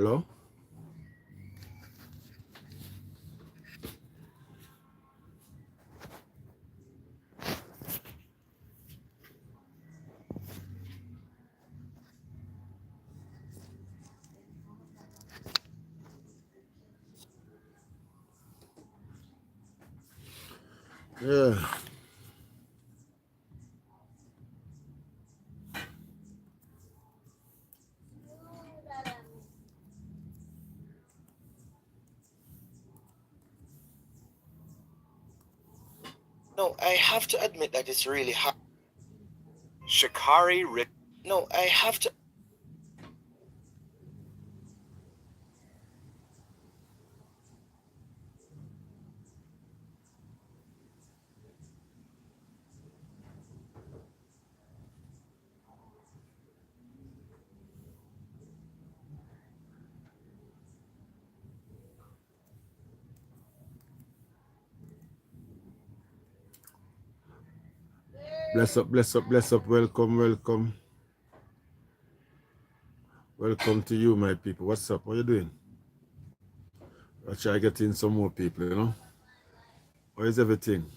Hello? Yeah. No, I have to admit that it's really hard. Shikari Rick. No, I have to. Bless up, bless up, bless up. Welcome, welcome. Welcome to you, my people. What's up? What are you doing? I'll try to get in some more people, you know? How is everything?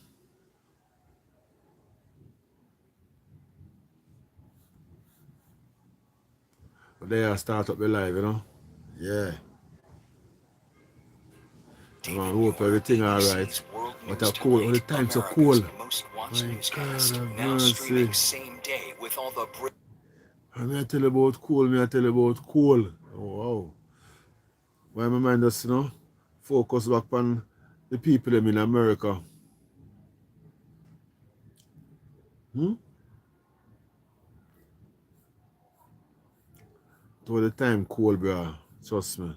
But they are start up the live, you know? Yeah. Man, hope everything alright. What a cool, all the time so cool. My God of mercy. I tell you about cool, I tell you about cool. Oh, wow. Why my mind just, you know, focus back on the people them in America. All the time cool, bro. Trust me.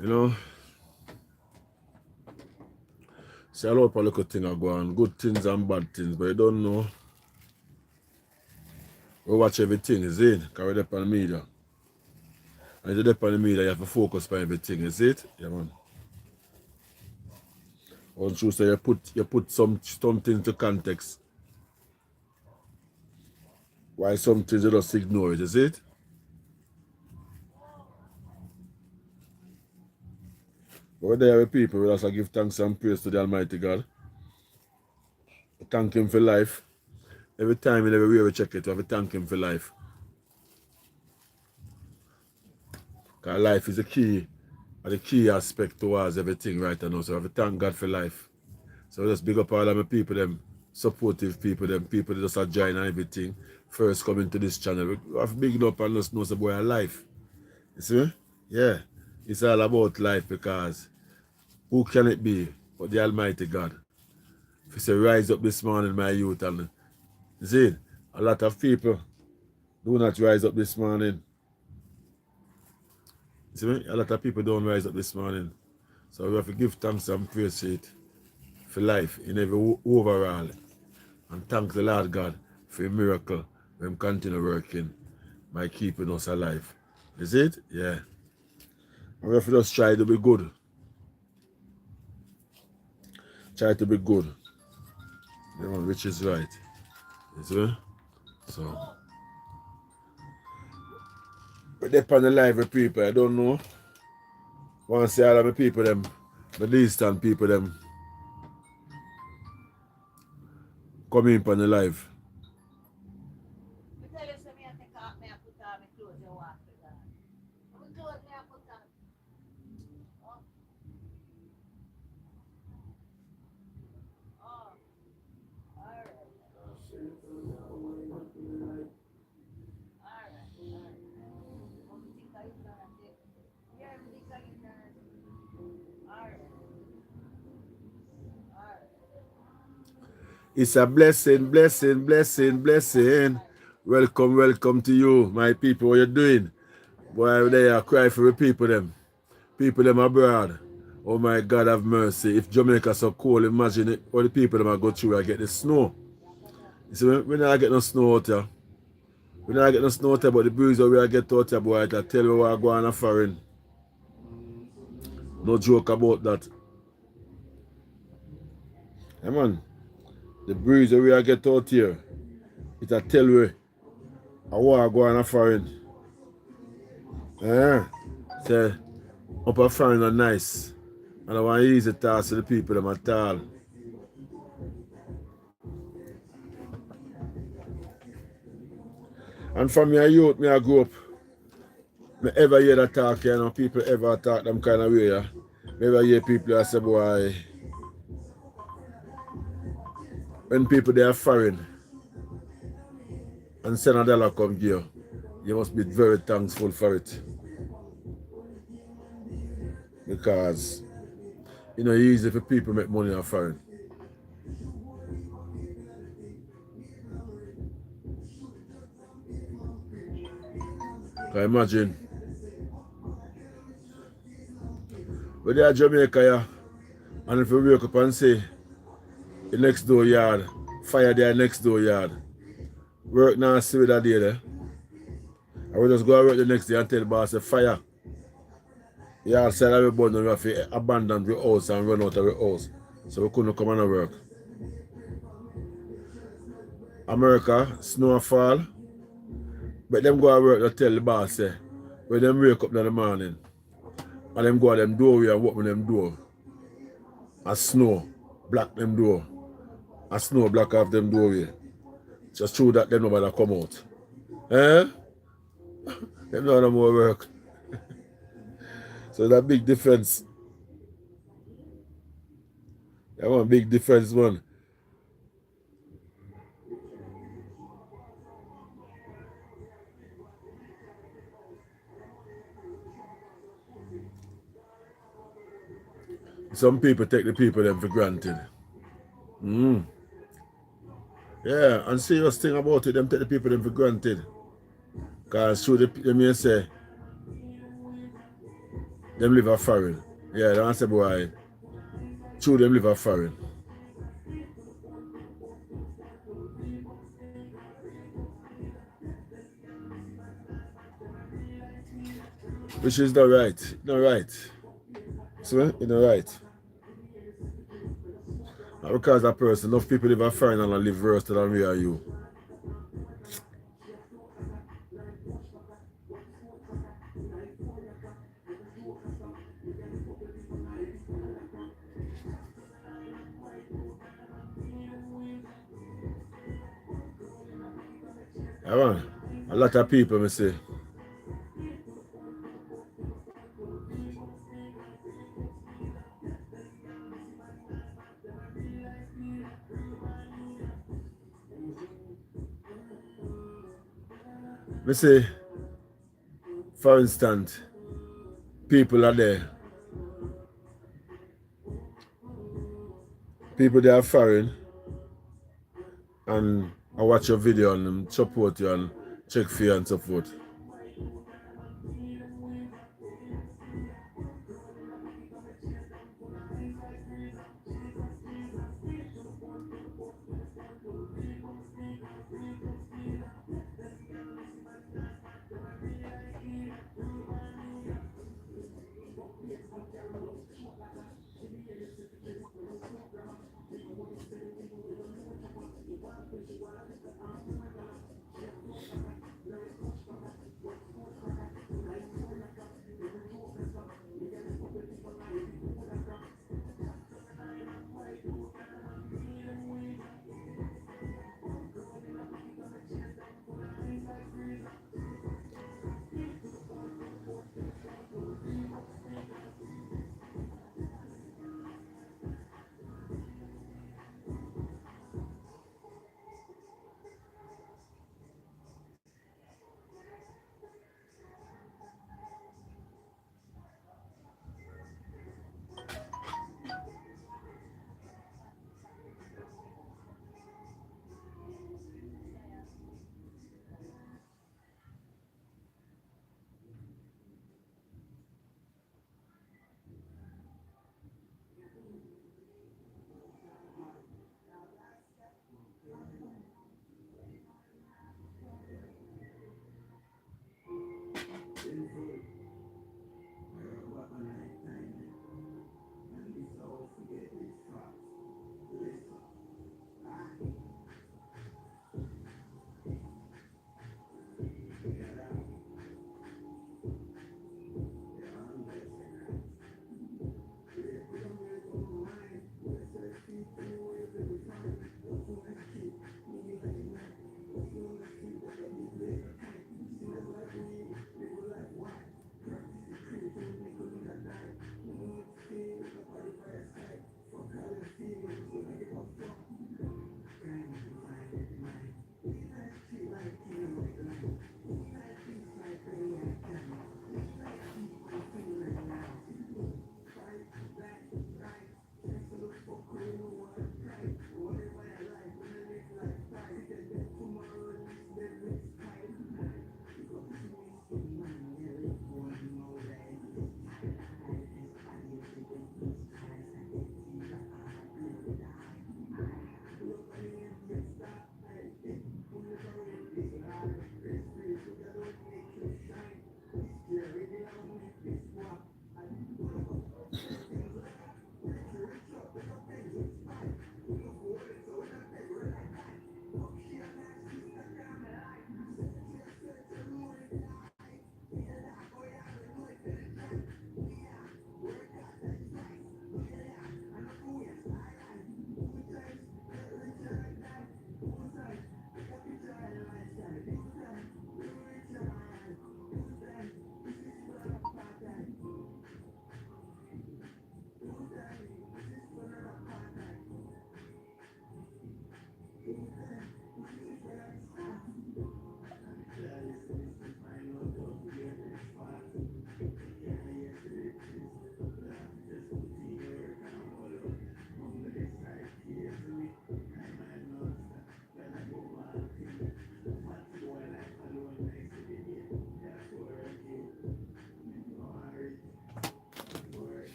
You know, see a lot of little things are going, good things and bad things, but you don't know. We watch everything, is it? Because we're on the media. And if you're on the media, you have to focus on everything, is it? Yeah, man. Once you say you put something into context, why some things you just ignore it, is it? But we're there with people, we also give thanks and praise to the Almighty God. We thank Him for life. Every time and everywhere we check it, we have to thank Him for life. Because life is the key aspect towards everything right now. So we have to thank God for life. So just big up all of my people, them supportive people, them people that just are join and everything. First coming to this channel. We have to big up and just know the boy life. You see? Yeah. It's all about life because who can it be but the Almighty God? If you say rise up this morning, my youth, and you see, a lot of people do not rise up this morning. You see me? A lot of people don't rise up this morning. So we have to give thanks and praise it for life in every overall. And thank the Lord God for a miracle when Him continue working by keeping us alive. Is it? Yeah. And we have to just try to be good. Try to be good. You know, which is right. You see? So we're there on the live with people, I don't know. Want to see all of the people them, the distant people them come in on the live. It's a blessing, blessing, blessing, blessing. Welcome, welcome to you, my people. What you doing? Boy, they are cry for the people them. People them abroad. Oh my God, have mercy. If Jamaica so cold, imagine it. All the people them are go through and get the snow. You see, we not get no snow out here. We not get no snow out here, but the breeze that we get out here, boy, I tell you what I go on a foreign. No joke about that. Hey man, the breeze that we are get out here, it a tell we I want to go on a foreign. Yeah. Say, up a foreign are nice. And I want to easy task to the people them at all. And from me a youth, me I grew up. Me ever hear that talk, you know, people ever talk them kind of way, yeah. Me ever hear people that say, boy, when people they are foreign and send a dollar come here, you must be very thankful for it. Because, you know, it's easy for people make money off foreign. Can imagine, when they are Jamaica, yeah, and if you wake up and say, the next door yard, fire their next door yard, work now see with that day there, I will just go and work the next day and tell the boss, fire. Yeah, outside of the button, we have to abandon the house and run out of the house. So we couldn't come and work. America, snowfall, but them go and work to tell the boss, say, when them wake up in the morning, and them go to them doorway and open them door, and snow, black them door, and snow black off them doorway. Just true that them nobody come out. Eh? Them no more work. So that big difference. That one big difference, man. Some people take the people them for granted. Yeah, and serious thing about it, them take the people them for granted. Because through them may say, them live a foreign. Yeah, they want to say, boy, through them live a foreign. Which is not right. Not right. So, it's not right. Not because that person, enough people live a foreign and live worse than we are you. Yeah, man. A lot of people, me say, for instance, people are there. People they are foreign and I watch your video and support you and check for you and so forth.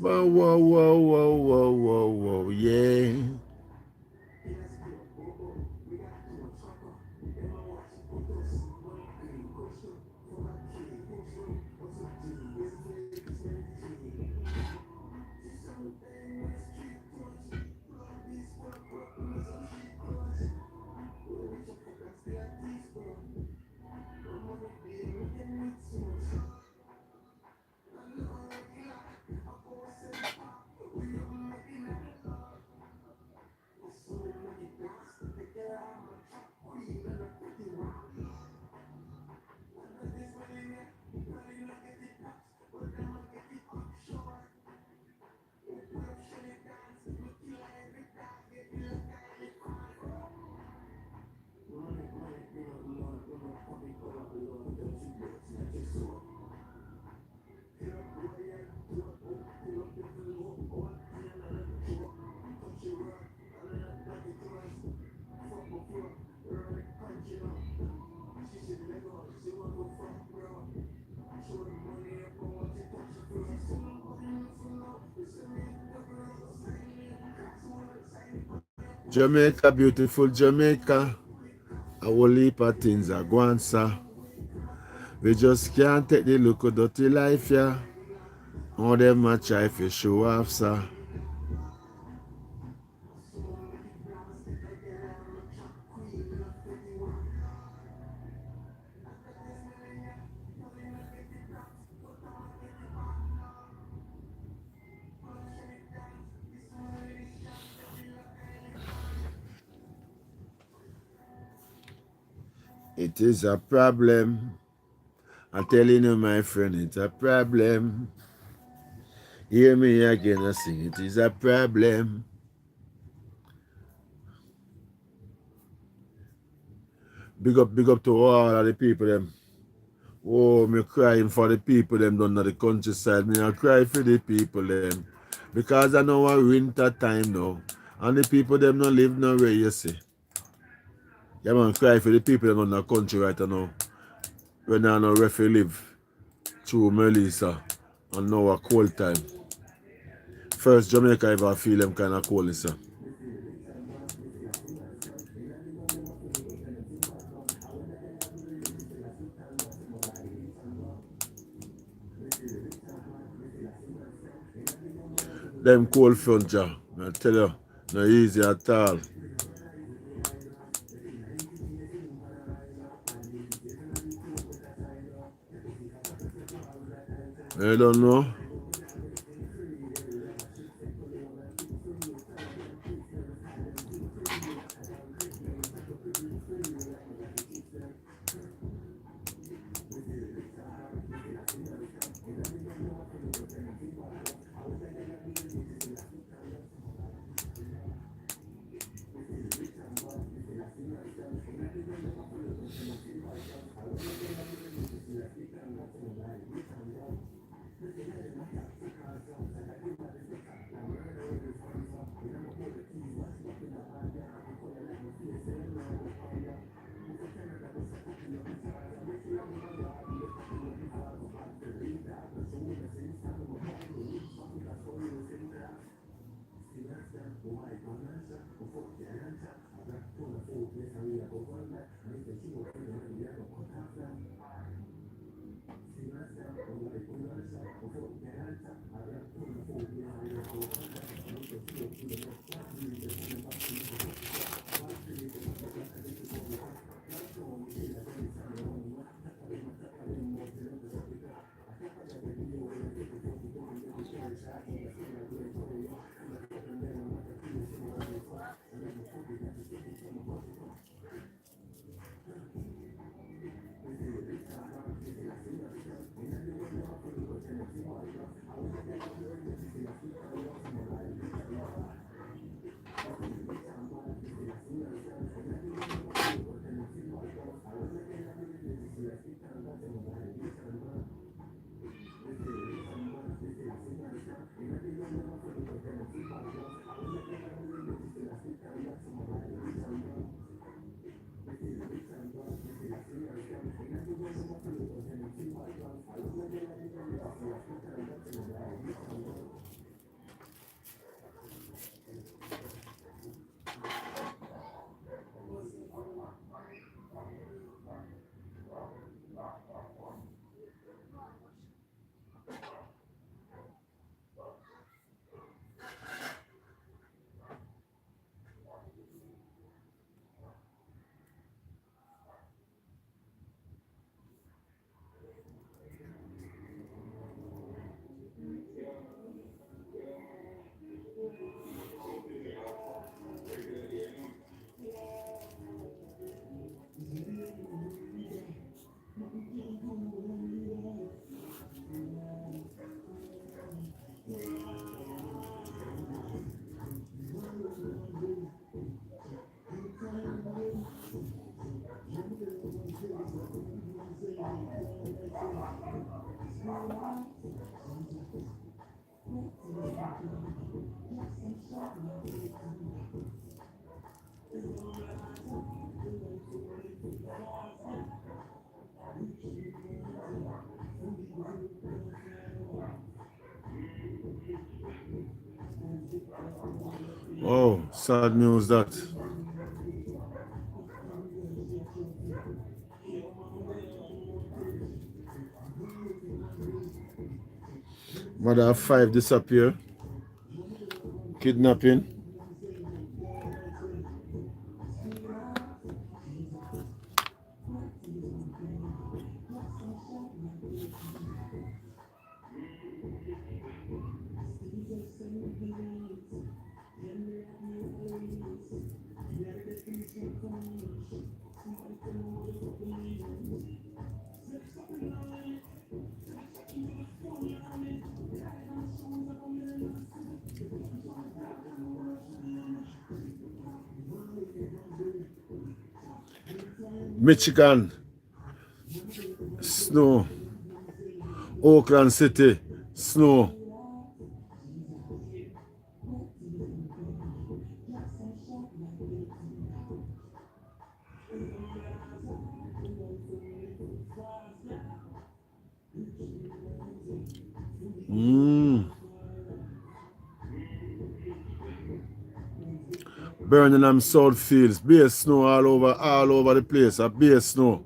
Whoa, whoa, whoa, whoa, whoa, whoa, whoa, yeah. Jamaica, beautiful Jamaica. A whole heap of things are going, sir. We just can't take the look of dirty life, yeah. All them a try to show off, sir. It is a problem. I'm telling you, my friend, it's a problem. Hear me again, I sing, it is a problem. Big up to all of the people, them. Oh, me crying for the people, them down at the countryside. Me I cry for the people, them. Because I know a winter time now. And the people, them not live nowhere, you see. Yeah, man, cry for the people, them on the country right now. When I know where live. Through Melissa. And now a cold time. First Jamaica ever feel them kind of cold, sir. Them cold front, ja. I tell you, not easy at all. I don't know. Oh, sad news that. Mother of 5 disappear. Kidnapping. Michigan. Snow. Oakland City. Snow. Birmingham South Fields. Bare snow all over the place. A bare snow.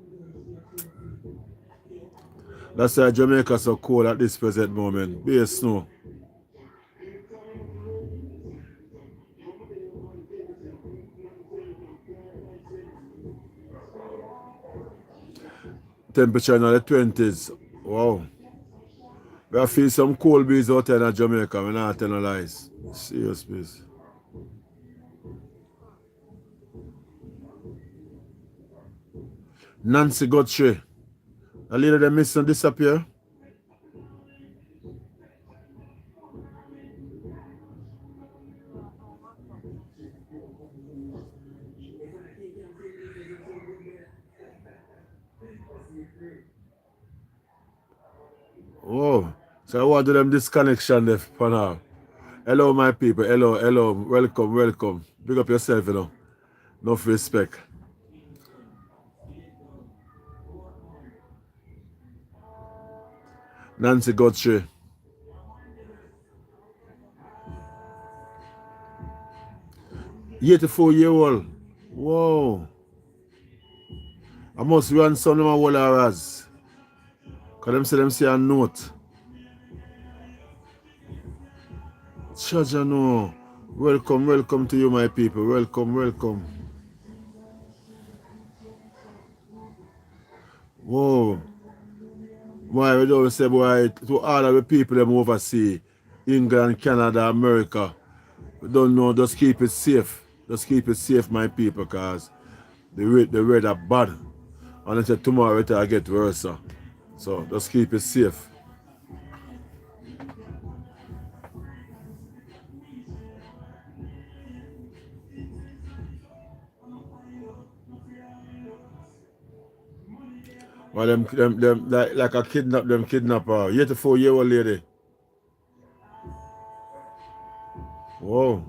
That's why Jamaica so cold at this present moment. Bare snow. Temperature in the 20s. Wow. We have feel some cold breeze out there in Jamaica. We're not telling lies. Serious please. Nancy Guthrie. A lady that missing disappear. Oh, so I want to do them disconnection there for now. Hello, my people. Hello. Welcome. Big up yourself, you know. Enough respect. Nancy Guthrie. "84-year-old. Whoa. I must run some of my whole hours. Because them say a note. Chaja no. Welcome to you, my people. Welcome. Whoa. Why we don't say, boy, to all of the people them overseas, England, Canada, America, we don't know, just keep it safe. Just keep it safe, my people, because the weather bad. And until tomorrow it'll get worse. So just keep it safe. Well, them like a kidnapper. 84-year-old lady. Whoa.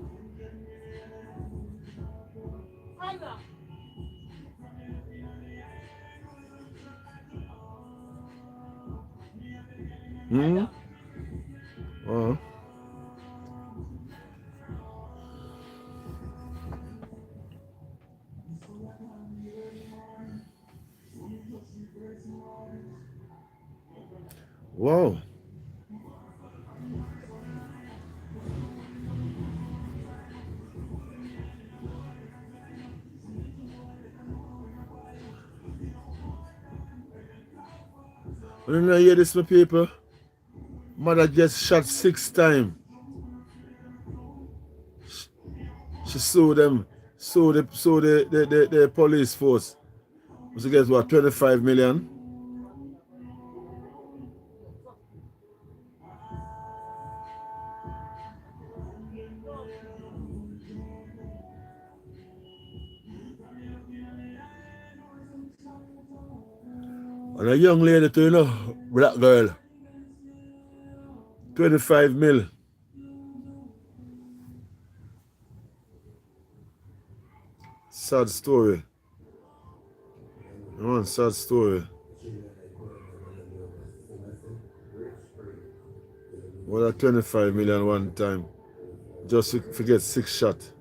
Oh. Wow. You don't hear this, my people? Mother gets shot 6 times. She sued them, sued the police force. She gets what, 25 million? And a young lady too, you know, black girl. 25 mil. sad story. One sad story. What a 25 million one time. Just forget 6 shots.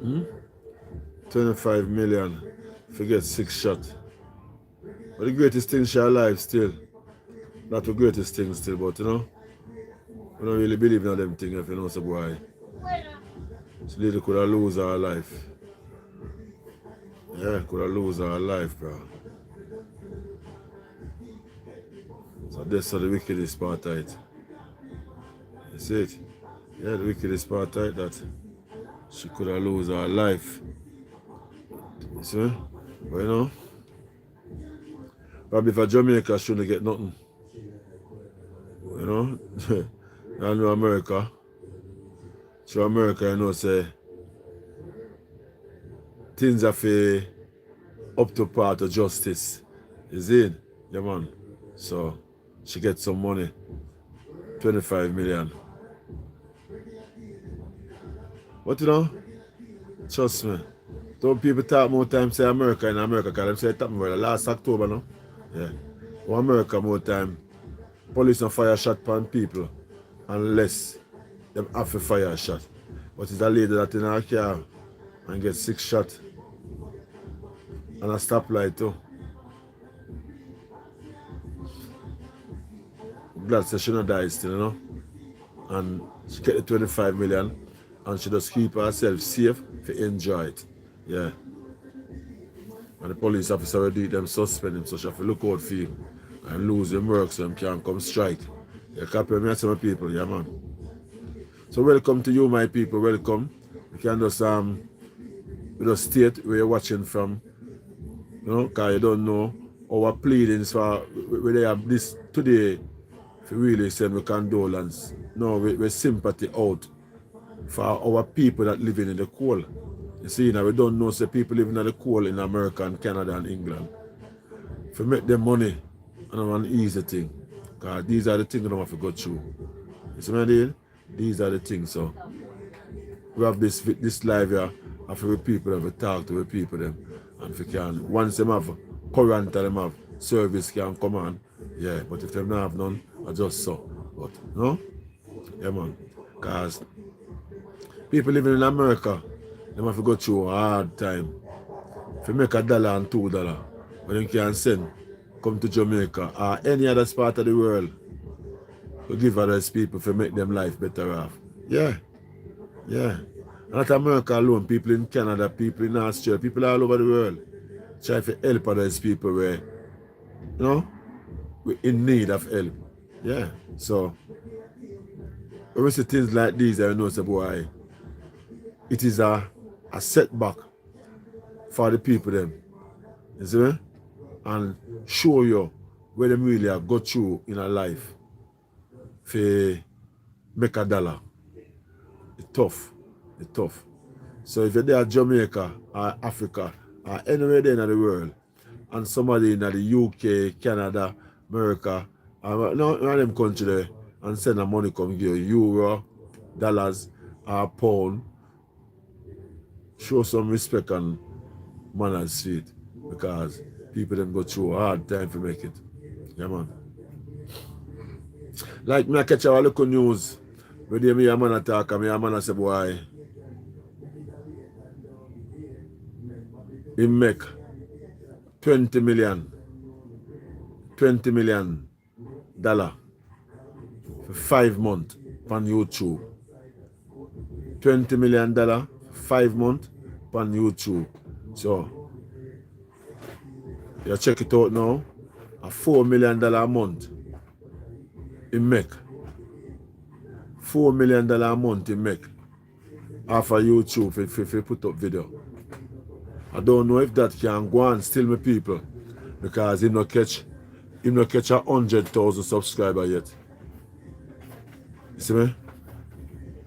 Hmm? 25 million. Forget 6 shots. But the greatest thing she alive still. Not the greatest thing still, but you know, we don't really believe in them things if you know so boy. This lady could have lose her life. Yeah, could have lose her life, bro. So that's the wickedest part of it. You see it? Yeah, the wickedest part of it that she could have lose her life. You see? But you know, probably for Jamaica shouldn't get nothing. You know? I know America. So America, you know, say things are fair up to part of justice. You see? Yeah, man. So she gets some money. 25 million. But you know, trust me. Some people talk more time say America in America because them say it happened last October now. Yeah. Well, America more time. Police don't fire shot upon people unless them have to fire a shot. But it's a lady that in her car and get 6 shots and a stoplight too. Glad say she not die still, you know. And she get the 25 million and she just keep herself safe to enjoy it. Yeah. And the police officer already them suspend him, so she have to look out for him and lose him work so him can come strike. You copy me and some people, yeah man. So welcome to you, my people, welcome. You can just state where you're watching from, you know, because you don't know our pleadings for where they have this today. If you really send we condolence, no, we sympathy out for our people that living in the cold. You see, now we don't know say people living in the cold in America and Canada and England. If you make them money, and an easy thing. Because these are the things we don't have to go through. You see what I mean? These are the things. So we have this live here and for the people that we talk to the people them. And if you can, once them have current and them have service can come on. Yeah, but if them don't have none, I just so. But no? Yeah man. Because people living in America, they have to go through a hard time. If you make $1 and $2, when you can send, come to Jamaica or any other part of the world, to give others people to make them life better off. Yeah, yeah. Not America alone, people in Canada, people in Australia, people all over the world try to help others people where, you know, we're in need of help. Yeah, so when we see things like these, I know, say, boy, it is a setback for the people them. You see me? And show you where them really have got through in a life for make $1. It's tough. It's tough. So if you're there at Jamaica or Africa or anywhere there in the world and somebody in the UK, Canada, America, one of them country there and send the money come give you euro, dollars, or pound, show some respect and manners to it because people them go through a hard time to make it. Yeah man. Like me I catch a local news where they me a man attack and me a man say boy he make 20 million dollar for 5 months on YouTube. $20 million 5 months on YouTube. So you check it out now. A $4 million a month he make. $4 million a month he make off of YouTube if you put up video. I don't know if that can go on still my people because he no catch 100,000 subscribers yet. You see me?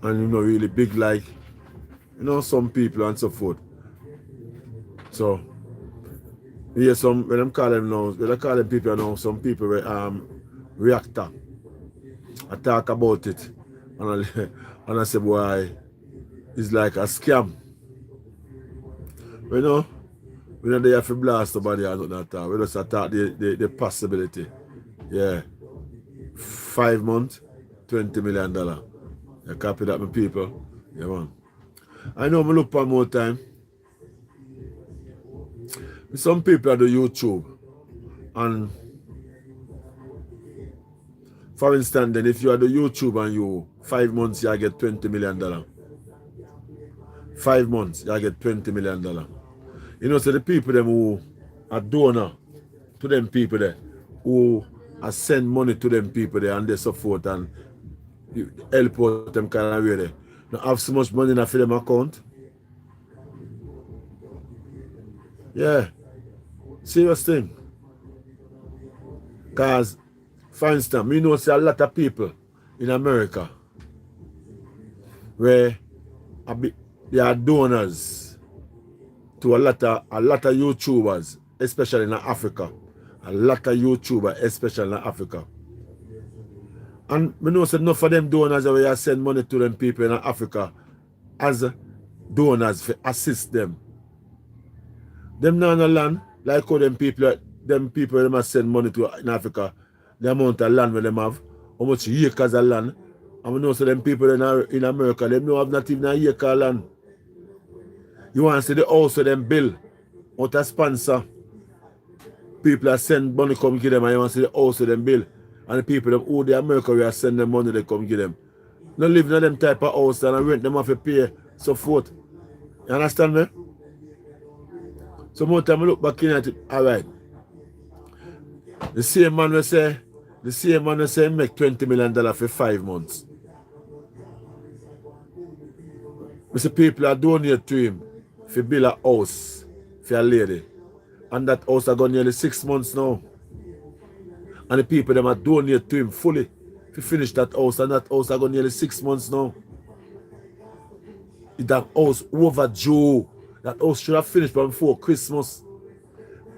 And you know really big like you know some people and so forth. So yeah, when them call them now, when they call them people now, some people reactor. I talk about it. And I say, boy, it's like a scam. You know? We don't have to blast somebody or nothing at all. We just attack the possibility. Yeah. 5 months, $20 million. You copy that, my people? Yeah, man. I know I look for more time. Some people are do YouTube. And for instance, then if you are the YouTube and you 5 months, you get $20 million. 5 months, you get $20 million. You know, so the people them who are donor to them people there, who are send money to them people there and they support and help out them kind of way there. Now have so much money in a them account. Yeah. Serious thing. Because, for instance, we know see a lot of people in America where they are donors to a lot of YouTubers, especially in Africa. A lot of YouTubers, especially in Africa. And we know that enough of them donors where you send money to them people in Africa as donors to assist them. Them not no land, like how them people them send money to in Africa, the amount of land where them have, how much acres of land. And we know so them people in America, them don't have not even an acre of land. You want to see the house of them bill, out of sponsor. People that send money come give them, and you want to see the house of them bill. And the people them who the America we are send them money, they come give them. Not living in them type of house and rent them have to pay so forth. You understand me? So more time I look back in at it, alright. The same man will say make $20 million for 5 months. I say people are donate to him for build a house for a lady. And that house are gone nearly 6 months now. And the people them are donate to him fully to finish that house, and that house are gone nearly 6 months now. That house overdue. That house should have finished before Christmas.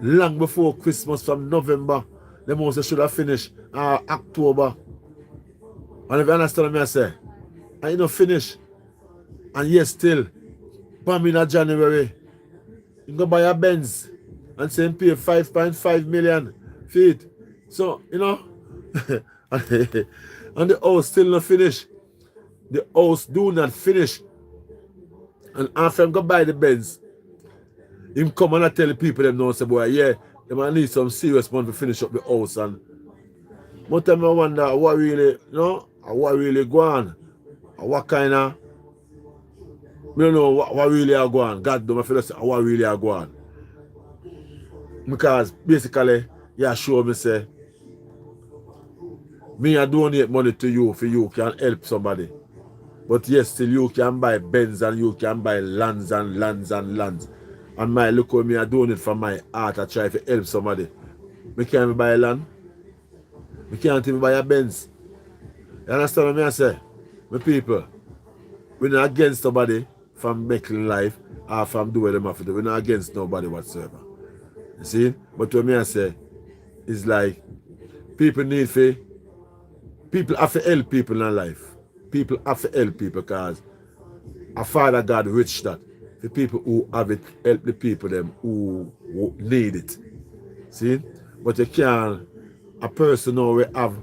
Long before Christmas, from November. The house should have finished October. And if you understand what I say, and you don't finish, and yes still, bomb in January, you go buy a Benz and say pay 5.5 million feet. So, you know, and the house still not finish. The house do not finish. And after him go buy the Benz, him come and I tell the people them now say, boy, yeah, they might need some serious money to finish up the house. And more time I wonder what really, you know, what really go on. What kind of, you know, what really are going on. God don't feel say what really are going on. Because basically, yeah, show me say, me I donate money to you for you can help somebody. But yes, still you can buy Benz and you can buy lands and lands and lands. And my look at me, I donate from my heart. I try to help somebody. Me can't even buy a land. Me can't even buy a Benz. You understand what I say? My people, we're not against somebody from making life or from doing them have to do. We're not against nobody whatsoever. You see? But what I say is like people have to help people in life. People have to help people because a Father God rich that. The people who have it, help the people them who need it. See? But you can't, a person now will have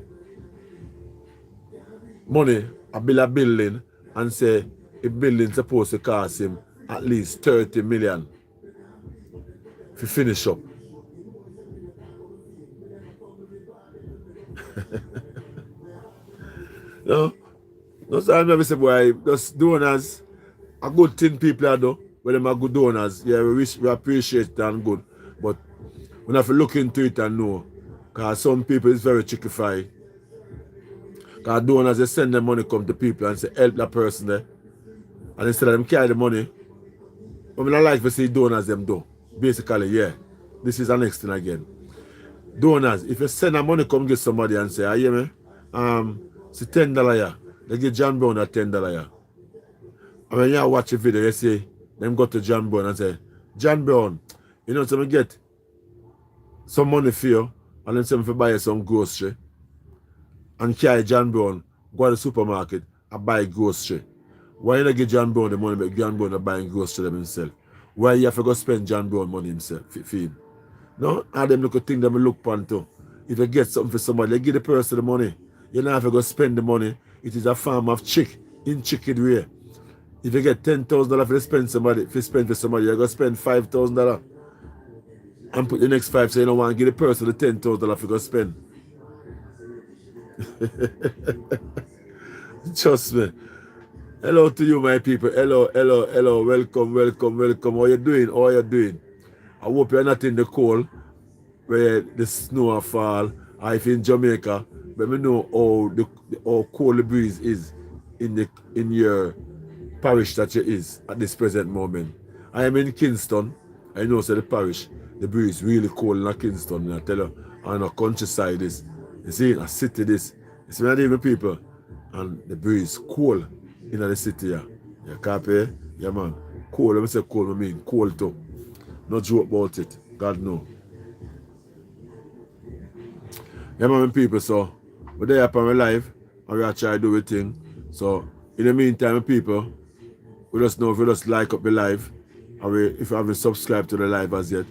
money, build a building, and say a building supposed to cost him at least 30 million to finish up. No? That's why I never say, boy, just donors, a good thing people are do, when them are good donors, yeah, we appreciate it and good. But we have to look into it and know. Because some people is very chickified. Because donors, they send them money come to people and say, help that person there. And instead of them carry the money, I mean, I like to see donors them do. Basically, yeah. This is the next thing again. Donors, if you send a money come get somebody and say, hear me? It's $10 here. They give John Brown a $10 here. And when you watch a video, you say, them go to John Brown and say, John Brown, you know, so me get some money for you, and then some for buy you some grocery, and carry John Brown go to the supermarket and buy grocery. Why you not give John Brown the money, but John Brown not buying grocery them himself? Why you have to go spend John Brown money himself for him? No? And them look at thing them look upon too. If you get something for somebody, you give the person the money. You don't have to go spend the money. It is a farm of chick in chicken way. If you get $10,000 for spend somebody, for you're gonna spend $5,000 and put the next five so you don't want to give the person the $10,000 for go spend. Trust me. Hello to you, my people. Hello. Welcome. How you doing? I hope you're not in the cold where the snow fall, or if you're in Jamaica, let me know how cold the breeze is in your parish that you is at this present moment. I am in Kingston. I know the parish, the breeze really cold in Kingston. I tell you, on a countryside is, you see, a city this. It's not even people, and the breeze cold in the city here. You copy? Yeah, man. Cold. Let me say cold, I mean cold too. No joke about it. God know. Yeah, man, people, so we're there upon my live and we are trying to do a thing. So, in the meantime, people, we just know if you just like up the live, and if you haven't subscribed to the live as yet,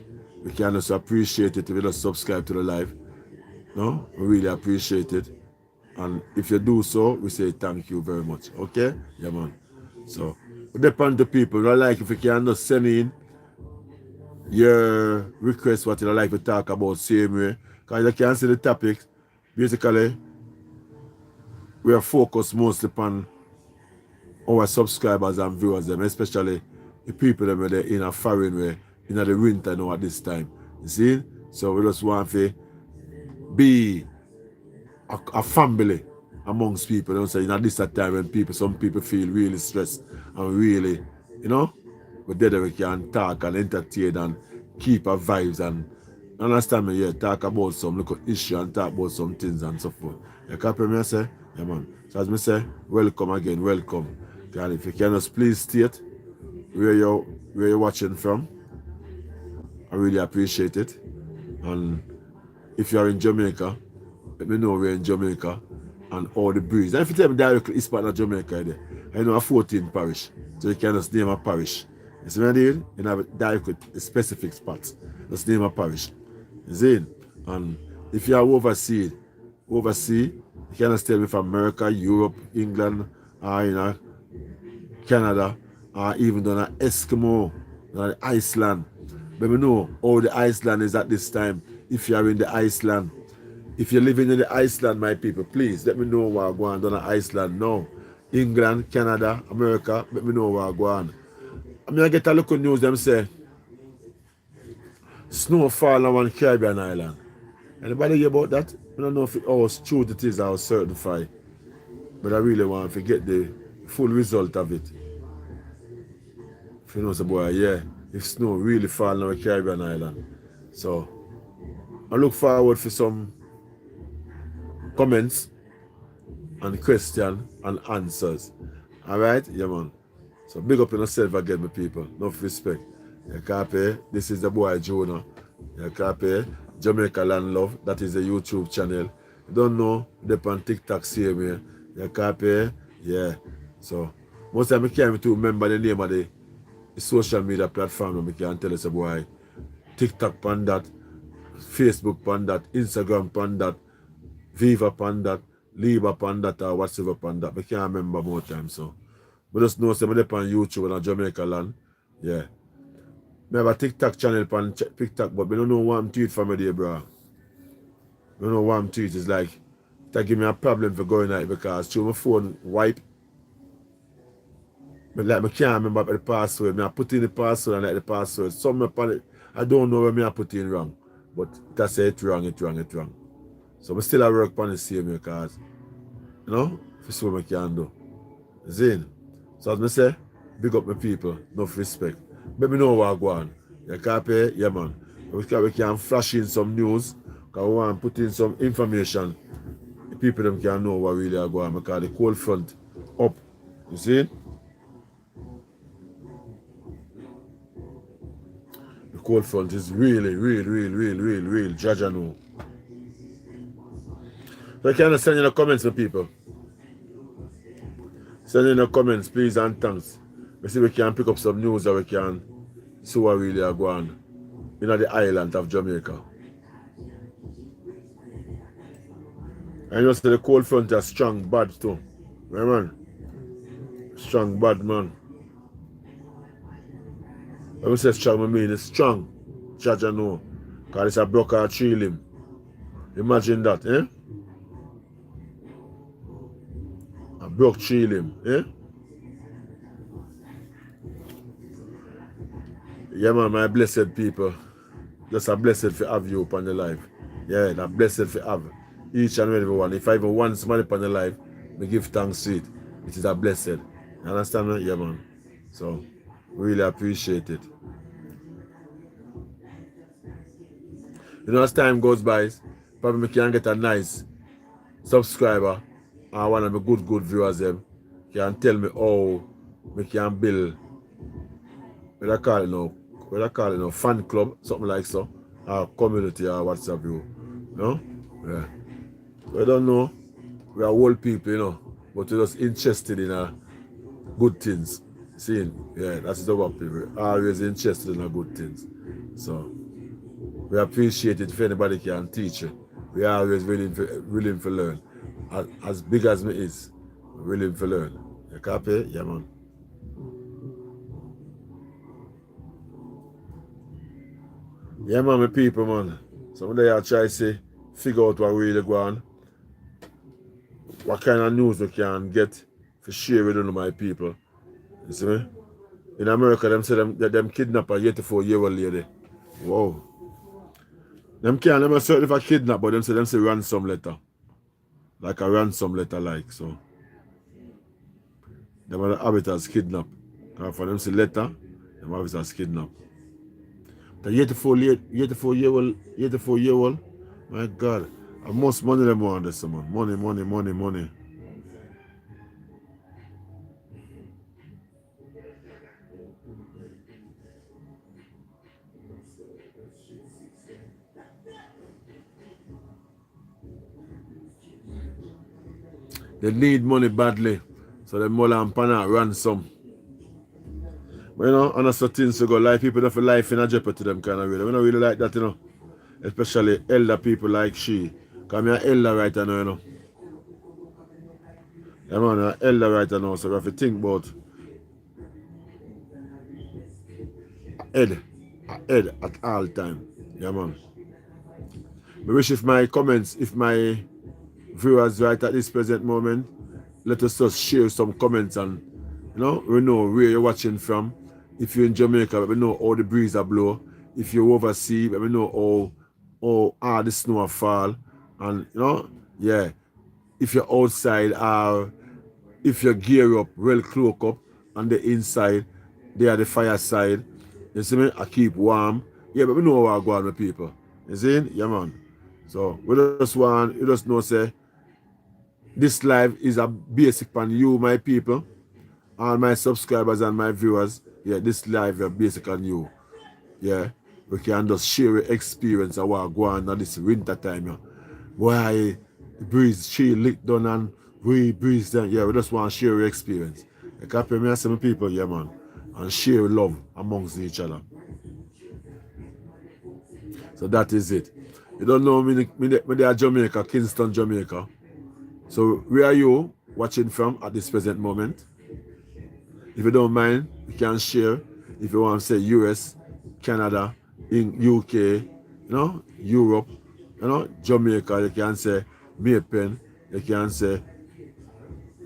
we can also appreciate it if you just subscribe to the live. No? We really appreciate it. And if you do so, we say thank you very much. Okay? Yeah, man. So, it depends on people. You know, like if you can just send in your request what you like to talk about same way. Because you can see the topics. Basically, we are focused mostly upon our subscribers and viewers, them, especially the people that are in a foreign way, in the winter now at this time. You see? So we just want to be a family amongst people. You know, so in this time when some people feel really stressed and really, you know, but then we can talk and entertain and keep our vibes and understand me, yeah, talk about some local issue and talk about some things and so forth. You copy me, I say? Yeah, man. So as me say, welcome again, welcome. And if you can just please state where you're watching from, I really appreciate it. And if you're in Jamaica, let me know we're in Jamaica and all the breeze. And if you tell me directly it's part of Jamaica there, I know a 14 parish. So you can just name a parish. You see what I mean? You have a direct specific spots. Just name a parish. You see? And if you are overseas, you can just tell me from America, Europe, England, or you know, Canada, or even down at Eskimo, Iceland. Let me know how the Iceland is at this time. If you are in the Iceland. If you're living in the Iceland, my people, please let me know where I'm going down to Iceland now. England, Canada, America, let me know where I'm going. I mean, I get a local news, them say, snowfall on one Caribbean island. Anybody hear about that? I don't know if how true it is or certified. But I really want to get the full result of it. If you know some boy, yeah, if snow really fall on a Caribbean island. So, I look forward for some comments and questions and answers. Alright? Yeah, man. So big up on yourself again, my people. Enough respect. You copy? This is the boy Jonah. You copy? Jamaica Land Love. That is the YouTube channel. You don't know? They're on TikTok same way. You copy? Yeah. So most time I can't even remember the name of the social media platform. I can tell us boy. TikTok on that, Facebook on that, Instagram on that, Viva upon that, Leave upon that, or whatever upon that. I can't remember more time, so. But just know some of them on YouTube and Jamaica land. Yeah. I have a TikTok channel on TikTok, but I don't know what I'm tweet from there, bro. I don't know what I'm tweet. It's like, that give me a problem for going out because through my phone wipe. But like I can't remember the password. I put in the password and like the password. Some upon it, I don't know where I put in wrong. But that's it wrong. So I still work on the same because, you know, for see what I can do. Zin. So as I say, big up my people, enough respect. Let me know what I go on. You copy? Yeah, man. We can flash in some news, because we want to put in some information. The people them can know what really I go on, because the cold front up. You see? The cold front is really, Jaja know. So you can send in the comments, my people. Send in the comments, please, and thanks. We see we can pick up some news that we can see what really are going in the island of Jamaica. And you know, say the cold front are strong, bad too. Yeah, man. Strong, bad, man. When we say strong, I mean it's strong. Judge, I know. Because it's a broker tree limb. Imagine that, eh? A broke tree limb, eh? Yeah, man, my blessed people. Just a blessed for have you upon the life. Yeah, that blessed for have each and every one. If I even want somebody upon the life, we give thanks to it. It is a blessed. You understand me? Yeah, man. So, really appreciate it. You know, as time goes by, probably we can get a nice subscriber and one of my good viewers them can tell me how we can build what I call it now, fan club, something like so, or community or WhatsApp you. No? Yeah. We don't know. We are old people, you know, but we're just interested in good things. Seeing, yeah, that's the work people. Always interested in good things. So we appreciate it if anybody can teach you. We are always willing to learn. As big as me is, willing to learn. You copy? Yeah, man. Yeah, man, my people, man. Some of them are trying to figure out what really go on. What kind of news we can get for share with my people. You see me? In America, them say them kidnap a 84-year-old lady. Wow. Them can't never certain if I kidnap, but them say ransom letter. Like a ransom letter like so. Them are the habitants kidnap. And for them say letter, them habitants kidnap. The 84-year-old, my God. And most money them want this man. Money. They need money badly. So they mull and pan ransom. But you know, on a certain things to go, like people that for life in a jeopardy to them kind of really. We don't really like that, you know. Especially elder people like she. Because I'm an elder right now, you know. Yeah, man, I'm an elder right now, so we have to think about head at all time. Yeah, man. I wish if my comments, if my viewers right at this present moment, let us just share some comments and, you know where you're watching from. If you're in Jamaica, let me know how the breeze are blow. If you're overseas, let me know how the snow fall. And, you know, yeah, if you're outside or if you gear up, well cloak up on the inside, they are the fireside. You see me? I keep warm. Yeah, but we know how I go on with people. You see? Yeah, man. So we just want, you just know, say, this live is a basic on you, my people, all my subscribers and my viewers. Yeah, this live is basic on you. Yeah, we can just share experience of what go on this winter time. Yeah. Why the breeze chill lick down and we breeze down. Yeah, we just want to share experience. You copy me and some people, yeah, man, and share love amongst each other. So that is it. You don't know me they are Jamaica, Kingston, Jamaica. So where are you watching from at this present moment? If you don't mind, you can share. If you want to say US, Canada, in UK, Europe, Jamaica, you can say Maypen, you can say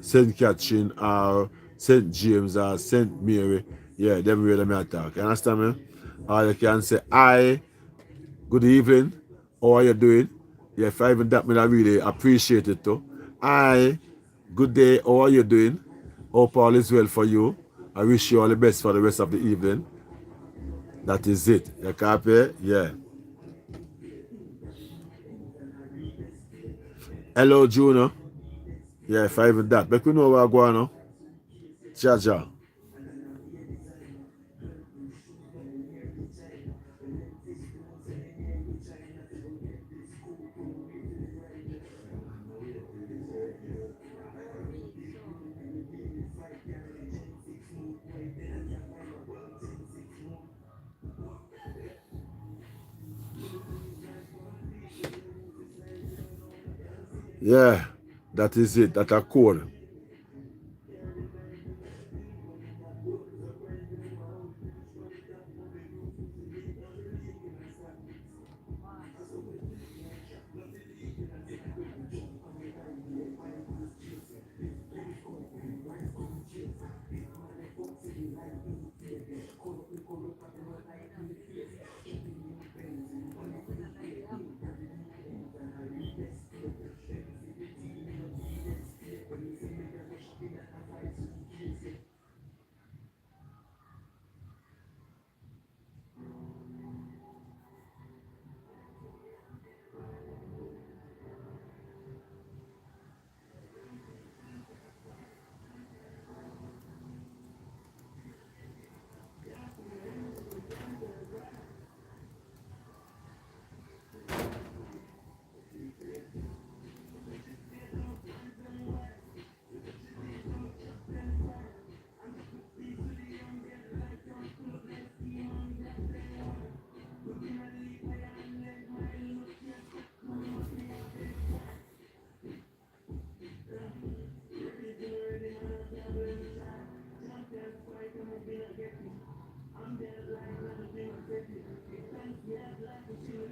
St. Catherine or St. James or St. Mary. Yeah, them way them attack. You understand me? Or you can say hi, good evening, how are you doing? Yeah, if I even that me I really appreciate it too. Hi, good day, how are you doing? Hope all is well for you. I wish you all the best for the rest of the evening. That is it. You copy? Yeah. Hello, Juno. Yeah, if I even that. But we know where I'm going now. Cha. Yeah, that is it. That a code.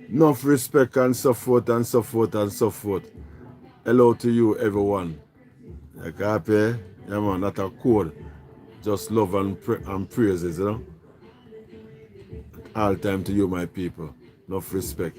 Enough respect and so forth and so forth and so forth. Hello to you, everyone. Like happy, yeah man, not a code. Just love and praises, you know. All time to you, my people. Enough respect.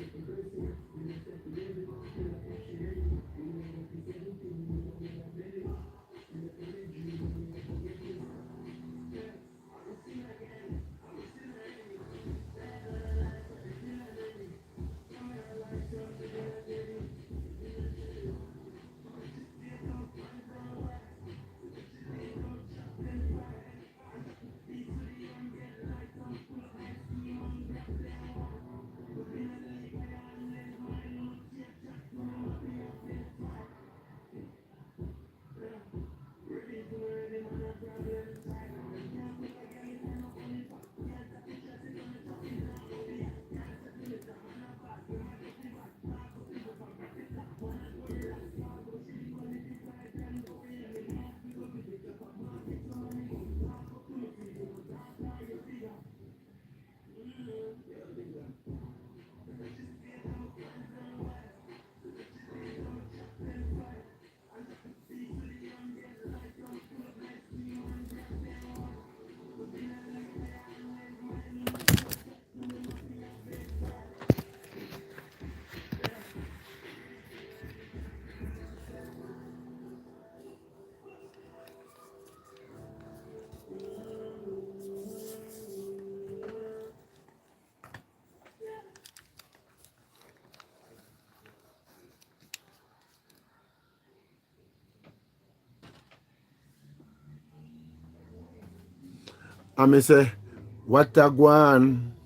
I me say, what a go on?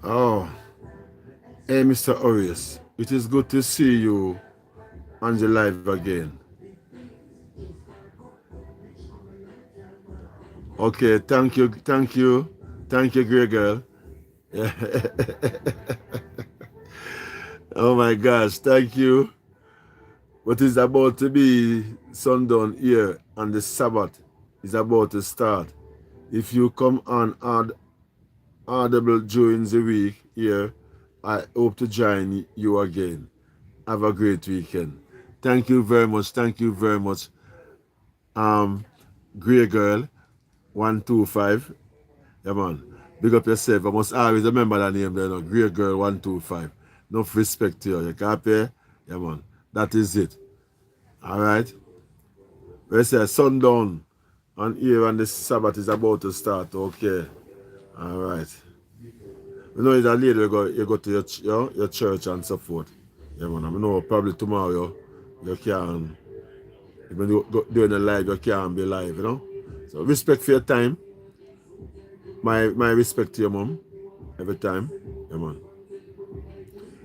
Oh, hey, Mr. Orius. It is good to see you on the live again. Okay, thank you, great girl. Oh my gosh, thank you. What is about to be sundown here and the Sabbath is about to start. If you come on audible during the week here, I hope to join you again. Have a great weekend. Thank you very much. Thank you very much. Grey Girl 125. Yeah, man. Big up yourself. I must always remember that name there, Grey Girl 125. Enough respect to you. You can't pay? Yeah, man. That is it. All right? We say sundown on here and the Sabbath is about to start. Okay. All right. You know, it's a lady you go to your church and so forth. Yeah, man. I know probably tomorrow you can, even doing a live, you can't be live, you know. So respect for your time. My respect to your mom every time. Yeah, man.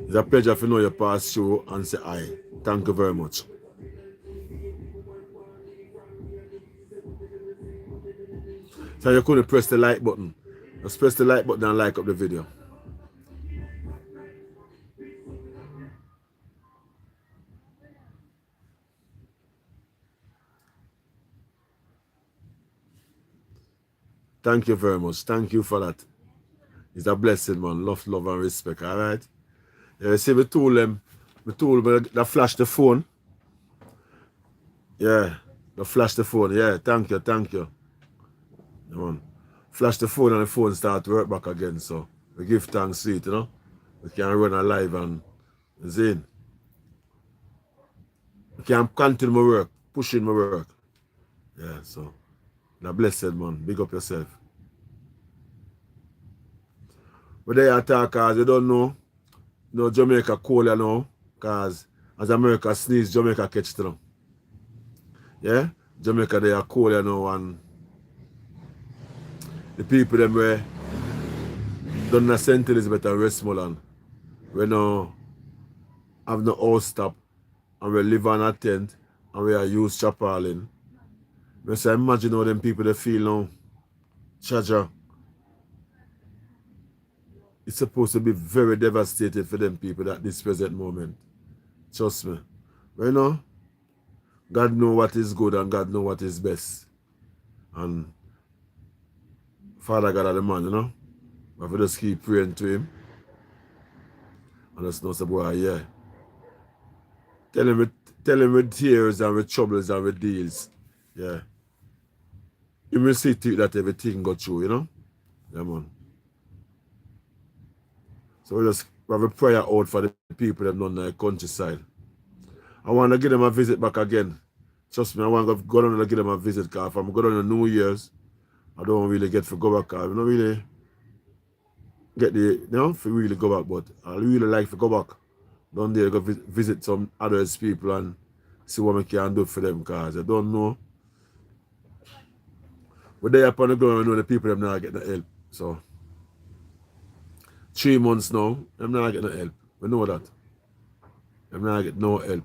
It's a pleasure to know you pass through and say hi. Thank you very much. So you couldn't press the like button. Just press the like button and like up the video. Thank you very much. Thank you for that. It's a blessing, man. Love, and respect, all right? Yeah, you see, we told them that flash the phone. Yeah, they flash the phone. Yeah, thank you. Yeah, man. Flash the phone and the phone start to work back again. So we give thanks to it, you know. We can run a live and zine. We can continue my work, pushing my work. Yeah, so the blessed, man. Big up yourself. But they attack cause you don't know. No Jamaica cold, you know. Cause as America sneeze, Jamaica catch it, you know. Yeah? Jamaica they are cold, you know, and the people them were done a St. Elizabeth and Westmoreland. We now have no house stop and we live on a tent and we are used chaparling. I say imagine how them people they feel now. Chaja. It's supposed to be very devastated for them people at this present moment. Trust me. But you know, God know what is good and God know what is best. And Father God are the man, you know. We have to just keep praying to him. And just know, boy, yeah. Tell him with tears and with troubles and with deals. Yeah. You will see to it that everything got through, you know? Yeah, man. So we just have a prayer out for the people that on the countryside. I want to give them a visit back again. Trust me, I want to go down and give them a visit, because if I'm going on the New Year's, I don't really get to go back. I don't really get to really go back, but I really like to go back. Down there, go visit some other people and see what we can do for them, because I don't know. But they up on the ground, I know the people them not getting the help. So 3 months now, I'm not getting no help. We know that. I'm not getting no help.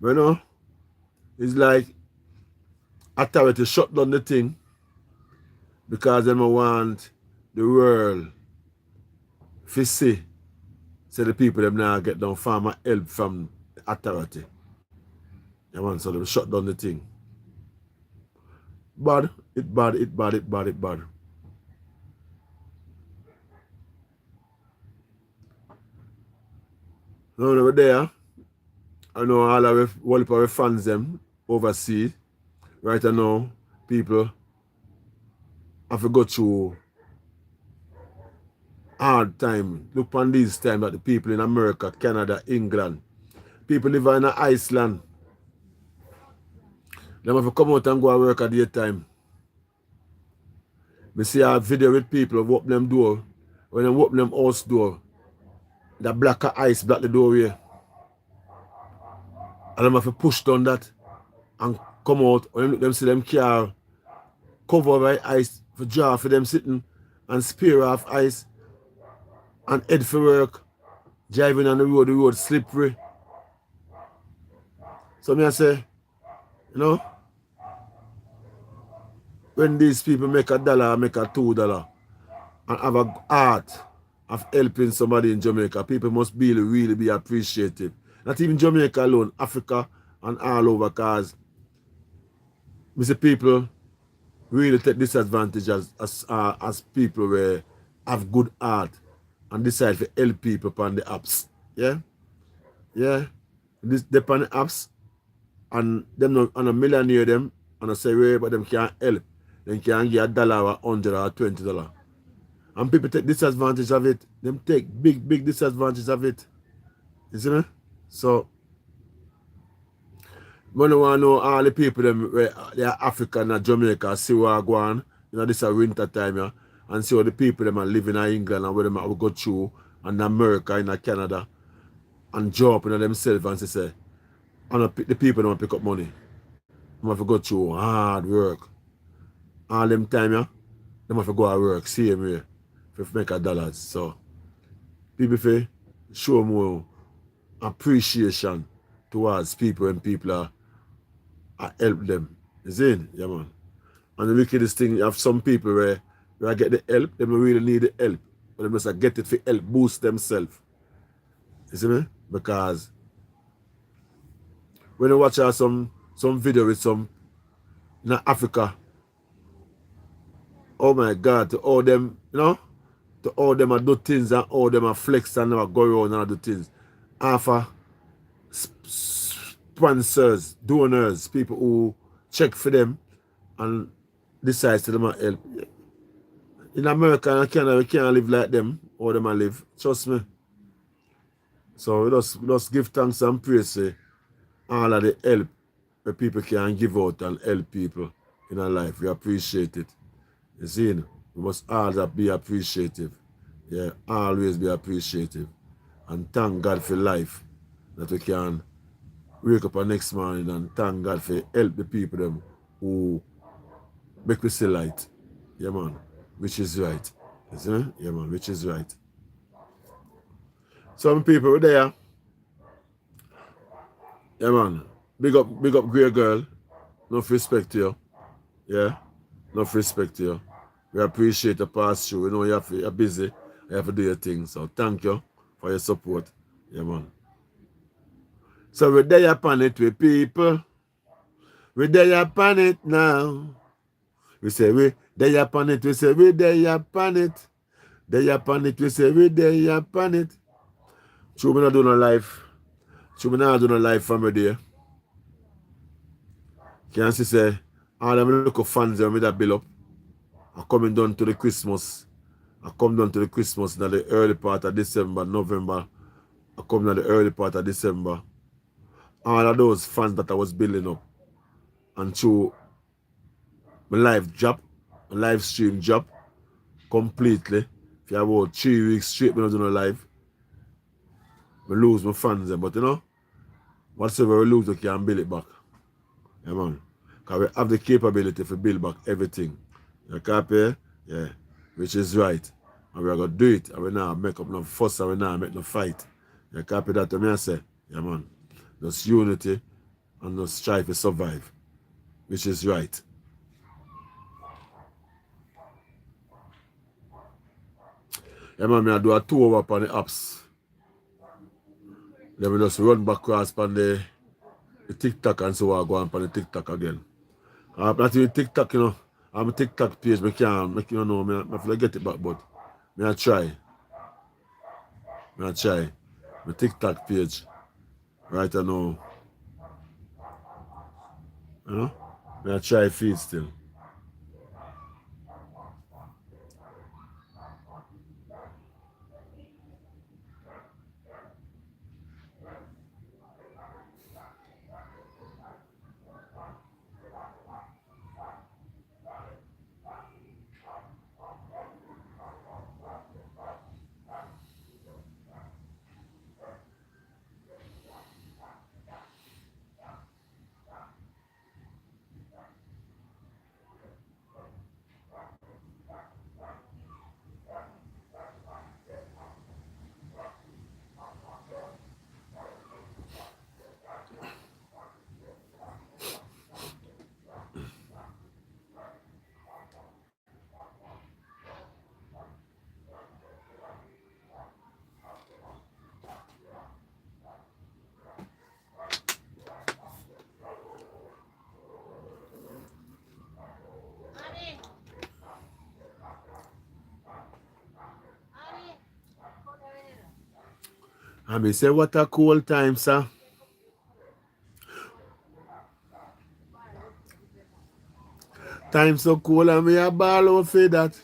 But you know, it's like authority shut down the thing because they want the world to see the people them now get down farmer help from the authority. Yeah, man, so they shut down the thing. Bad. Now over there, I know all of our fans them overseas. Right now, people have to go through hard time. Look on these time that the people in America, Canada, England, people living in Iceland, they have to come out and go and work at the time. We see a video with people who open them door. When they open them house door, the black ice block the doorway. And they have to push down that and come out. When them see them car cover by ice for draw for them sitting and spear off ice and head for work, driving on the road slippery. So me I say, you know, when these people make $1, make $2, and have a heart of helping somebody in Jamaica, people must really be appreciative. Not even Jamaica alone, Africa and all over, because we see people really take disadvantage as people where have good heart and decide to help people on the apps. Yeah? Yeah. This they on the apps and them not and a millionaire them and I say but them can't help. Them can't get $1 or $100 or $20. And people take disadvantage of it. Them take big disadvantage of it. You see me? So when you want to know all the people them where they are African and Jamaica, see what I go on, you know, this is winter time, yeah, and see how the people them are living in England and where them will go through and America and Canada and jump in themselves and say, and the people don't pick up money. They have to go through hard work. All them time, yeah, they have to go to work, same way, to make $1. So people feel show more appreciation towards people when people are help them. You see? Yeah, man. And the wickedest thing, you have some people where I get the help, they don't really need the help. But they must get it for help, boost themselves. You see me? Because when you watch some video with some in Africa, oh my God, to all them, you know, to all them are do things and all them are flex and never go around and do things. Alpha sponsors, donors, people who check for them and decide to them help. In America and Canada, we can't live like them, or them live. Trust me. So we just give thanks and praise to all of the help that people can give out and help people in our life. We appreciate it. You see, we must always be appreciative. Yeah, always be appreciative. And thank God for life that we can wake up the next morning and thank God for help the people them who make we see light. Yeah, man. Which is right. You see me? Yeah, man. Which is right. Some people were there. Yeah, man. Big up, great girl. Enough respect to you. Yeah. Enough respect to you. We appreciate the past through. We know you're busy. You have to do your thing. So thank you for your support. Yeah, man. So we're there upon it with people. We're there upon it now. We say we there upon it. We say we there upon it. There upon it. We say we there upon it. True, we not doing no life. True, we not doing no life from a day. Can see say all them local fans them with that bill up are coming down to the Christmas. I come down to the Christmas in the early part of December, November. I come in the early part of December. All of those fans that I was building up and through my live job, my live stream job completely. If you have about 3 weeks straight when I do no live, I lose my fans them. But you know, whatever we lose, we can build it back. Yeah, man. Because we have the capability to build back everything. You copy? Yeah. Which is right. And we're going to do it. And we now make up no fuss and we now make no fight. You copy that to me I say? Yeah, man. Just unity and just strive to survive. Which is right. Yeah, man, I do a 2 hour on the apps. Then we just run back across on the TikTok and so I go on the TikTok again. Not even TikTok, you know. I'm a TikTok page, I can't make you know, I have to get it back, but I try. I try. My TikTok page. Right now. You know? I try feed still. And me say, what a cool time, sir. Time so cool and we a ball out for that.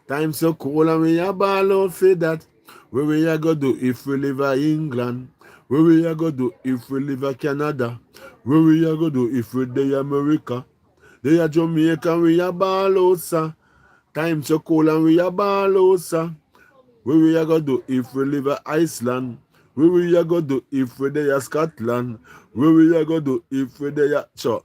Time so cool and we a ball out for that. Where we a go do if we live in England? Where we a go do if we live in Canada? Where we a go do if we dey America? They a Jamaica, we a ball out, sir. Time so cool and we a ball out, sir. Where we a go do if we live in Iceland? Where we a go do if we dey Scotland? Where we a go do if we dey Church?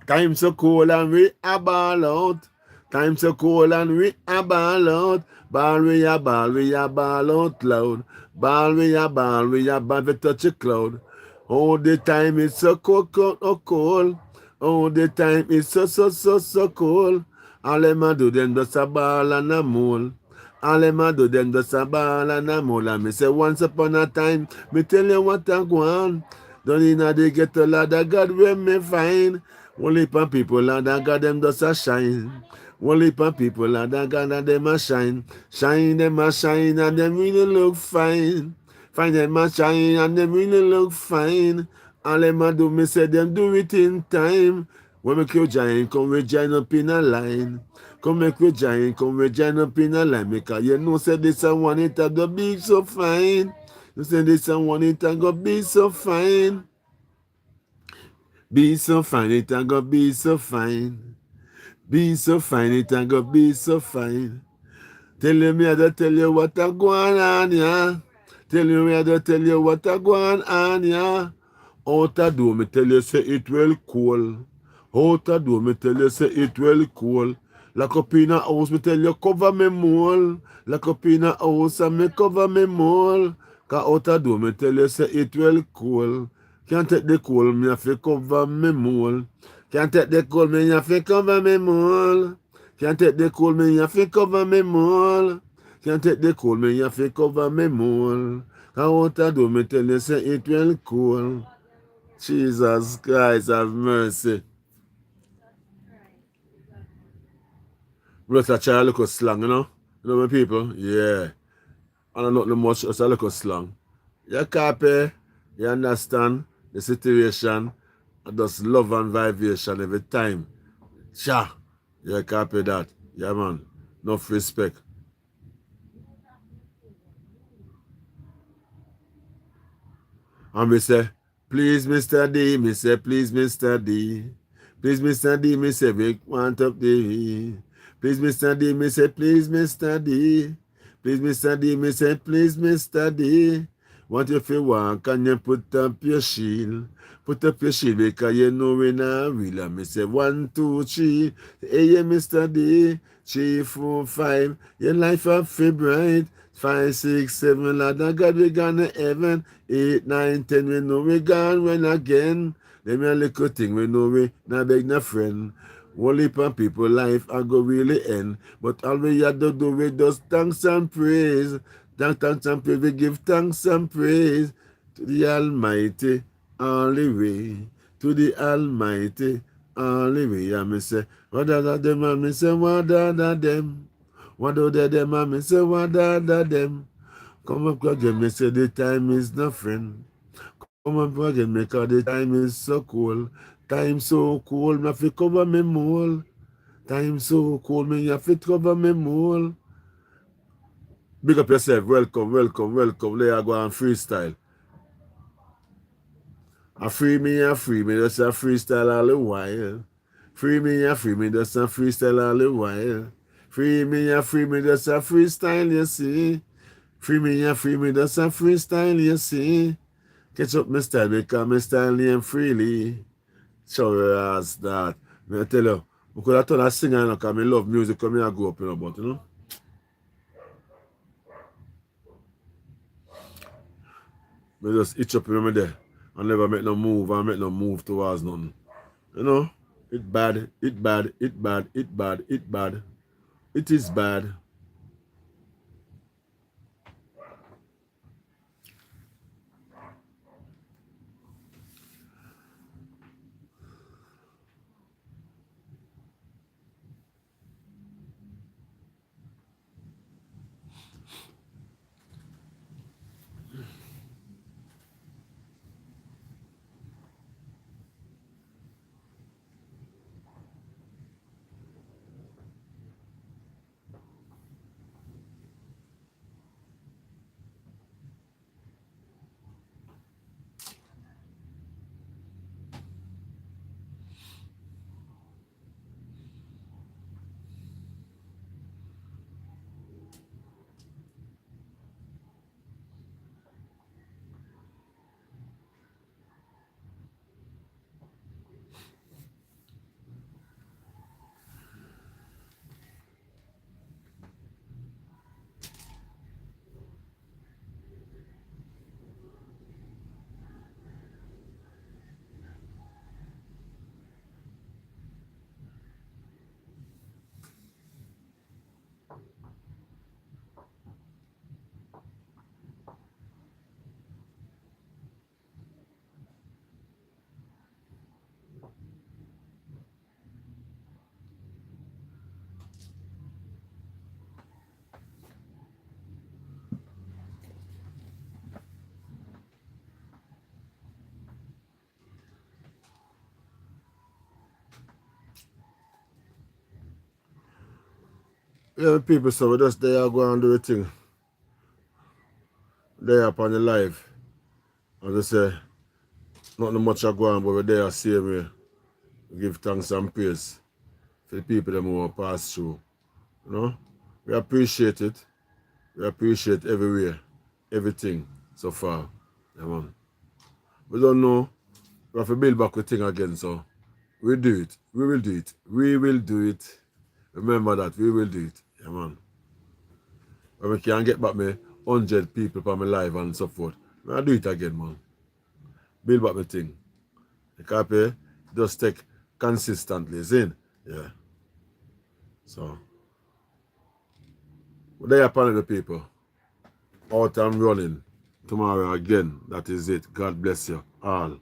Time so cold and we a ball out. Time so cold and we a ball out. Ball we a ball, we a ball out loud. Ball we a ball, we a ball we touch a cloud. All the time it's so cold, cold, oh cold. All the time it's so cold. All them a do them just a ball and a mole. All them a do them just a ball and a mole. And me say once upon a time, me tell you what I go on. Down inna the ghetto, Lord of God, where me find. One heap of people, Lord of God, them just a shine. One heap of people, Lord of God, and them a shine. Shine, them a shine, and them really look fine. Find them a shine, and them really look fine. All them a do, me say them do it in time. When me kill giant, come we join up in a line. Come make we giant, come we join up in a line. Because you know, say this a one, it a go be so fine. You say this a one, it a go be so fine. Be so fine, it a go be so fine. Be so fine, it a go be so fine. Tell you me, I don't tell you what a go on, yeah. Tell you me, I don't tell you what a go on, yeah. Out a do me tell you say it well cool. Out a do me tell you say it well cool. Lock up in a house, me tell you cover me mole. Lock up in a house and me cover me mole. Cause out a do me tell you say it well cool. Can't take the cold, me have to cover me mole. Can't take the cold, me have to cover me mole. Can't take the cold, me have to cover me mole. Can't take the cold, me have to cover me mole. Cause out a do me tell you say it well cool. Jesus Christ, have mercy. But I try a little slang, you know? You know my people? Yeah. I don't know much, just a little slang. You copy, you understand the situation, and just love and vibration every time. Cha! You copy that. Yeah, man. Enough respect. And we say, please, Mr. D, me say, please, Mr. D. Please, Mr. D, me say, we want up the. Please, Mr. D, me say, please, Mr. D. Please, Mr. D, me say, please, Mr. D. What if you want, can you put up your shield? Put up your shield because you know we not real. And me say, 1, 2, 3. Hey, yeah, Mr. D. 3, 4, 5. Your life up feel bright. 5, 6, 7, Lord of God, we gone to heaven. 8, 9, 10, we know we gone when again. Them a little thing, we know we not beg no friend. One heap of people life I go really end. But all we have to do we just thanks and praise. Thanks and praise, we give thanks and praise to the Almighty all the way. To the Almighty all the way. And me say, what are them? And me say, what are them? What do they them? And me say, what are them? Come up again, me say the time is nothing. Come up again, me cause the time is so cool. Time so cool, me have to cover me mole. Time so cool, me have to cover me mole. Big up yourself, welcome, welcome, welcome. There you go and freestyle. I free me, just a freestyle all the while. Free me, just a freestyle all the while. Free me, just a freestyle, you see. Free me, just a freestyle, you see. Catch up my style because my style name freely. Show as that. I tell you, I could have done a singer because I love music because I grew up, but you know. I just itch up in there. I never make no move, I make no move towards nothing. You know? It bad, it bad, it bad, it bad, it bad. It is bad. Yeah, people, so we just there go and do the thing. There upon the life. As I say, nothing much are going, but we're there same way. We give thanks and praise for the people that will pass through. You know? We appreciate it. We appreciate everywhere, everything so far. Yeah, man. We don't know. We have to build back the thing again, so we do it. We will do it. We will do it. Remember that. We will do it. Yeah, man. When we can get back me 100 people for my live and so forth, I'll do it again, man. Build back my thing. The copy just take consistently, see? Yeah. So, they are upon the people. Out and running. Tomorrow again. That is it. God bless you all.